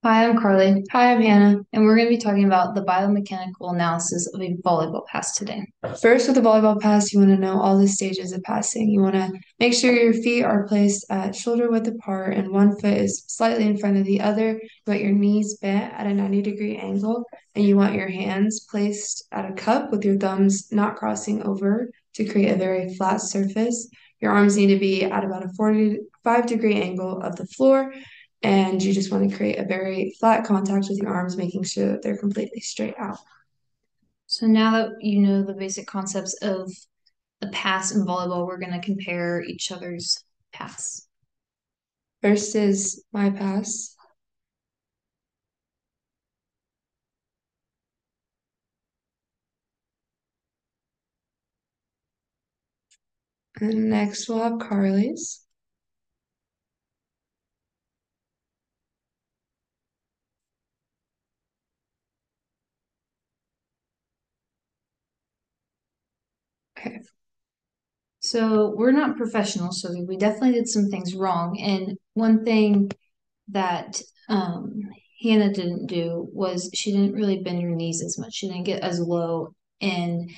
Hi, I'm Carly, Hi, I'm Hannah. and we're going to be talking about the biomechanical analysis of a volleyball pass today. First, with the volleyball pass, you want to know all the stages of passing. You want to make sure your feet are placed at shoulder width apart and one foot is slightly in front of the other. You want your knees bent at a 90-degree angle, and you want your hands placed at a cup with your thumbs not crossing over to create a very flat surface. Your arms need to be at about a 45-degree angle of the floor, and you just want to create a very flat contact with your arms, making sure that they're completely straight out. So now that you know the basic concepts of the pass in volleyball, we're going to compare each other's pass. First is my pass, and next we'll have Carly's. Okay. So we're not professionals, so we definitely did some things wrong. And one thing that Hannah didn't do was she didn't really bend her knees as much. She didn't get as low in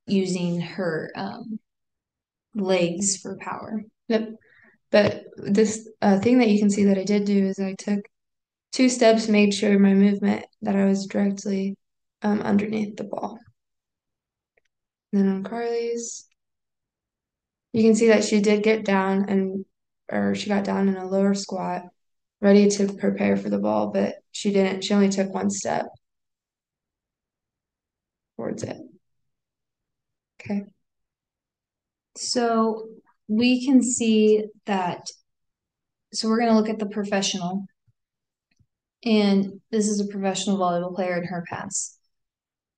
using her legs for power. Yep. But this thing that you can see that I did do is I took two steps, made sure my movement that I was directly underneath the ball. And then on Carly's, you can see that she did get down or she got down in a lower squat, ready to prepare for the ball, but she didn't. She only took one step towards it. Okay. So we can see that. So we're going to look at the professional, and this is a professional volleyball player in her pass.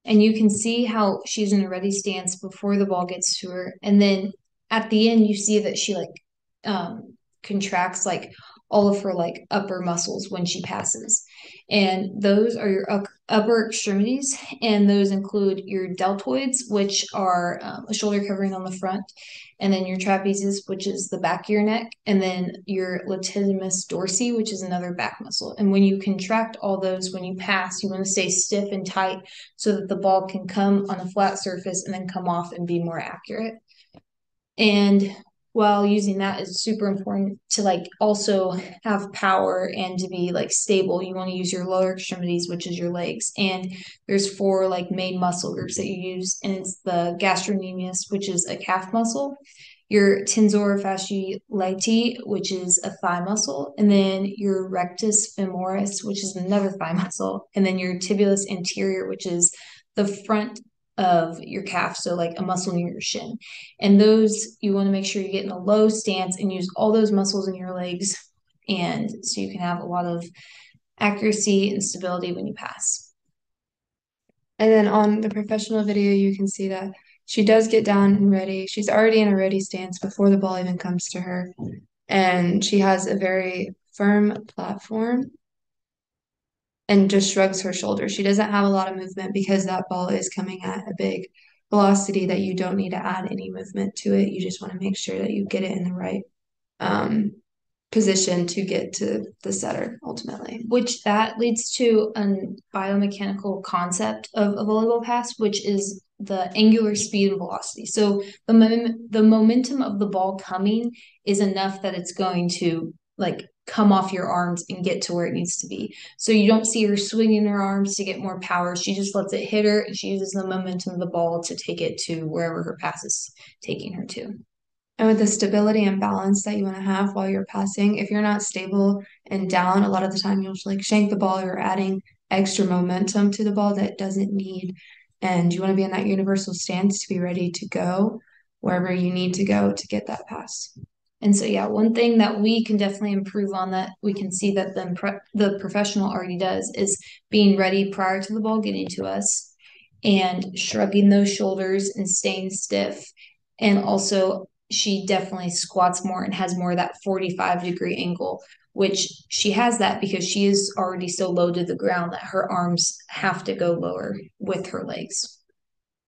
And you can see how she's in a ready stance before the ball gets to her. And then at the end, you see that she contracts like all of her like upper muscles when she passes. And those are your upper extremities. And those include your deltoids, which are a shoulder covering on the front, and then your trapezius, which is the back of your neck, and then your latissimus dorsi, which is another back muscle. And when you contract all those when you pass, you want to stay stiff and tight so that the ball can come on a flat surface and then come off and be more accurate. And while using that is super important to like also have power and to be like stable, you want to use your lower extremities, which is your legs. And there's four like main muscle groups that you use, and it's the gastrocnemius, which is a calf muscle, your tensor fasciae latae, which is a thigh muscle, and then your rectus femoris, which is another thigh muscle, and then your tibialis anterior, which is the front of your calf, so like a muscle near your shin. And those you want to make sure you get in a low stance and use all those muscles in your legs, and so you can have a lot of accuracy and stability when you pass. And then on the professional video, you can see that she does get down and ready. She's already in a ready stance before the ball even comes to her. And she has a very firm platform and just shrugs her shoulders. She doesn't have a lot of movement because that ball is coming at a big velocity that you don't need to add any movement to it. You just want to make sure that you get it in the right um, position to get to the setter ultimately. Which that leads to a biomechanical concept of a volleyball pass, which is the angular speed and velocity. So the momentum of the ball coming is enough that it's going to like come off your arms and get to where it needs to be. So you don't see her swinging her arms to get more power. She just lets it hit her, and she uses the momentum of the ball to take it to wherever her pass is taking her to. And with the stability and balance that you want to have while you're passing, if you're not stable and down, a lot of the time you'll like shank the ball. You're adding extra momentum to the ball that it doesn't need. And you want to be in that universal stance to be ready to go wherever you need to go to get that pass. And so, yeah, one thing that we can definitely improve on that we can see that the professional already does is being ready prior to the ball getting to us and shrugging those shoulders and staying stiff. And also, she definitely squats more and has more of that 45-degree angle, which she has that because she is already so low to the ground that her arms have to go lower with her legs.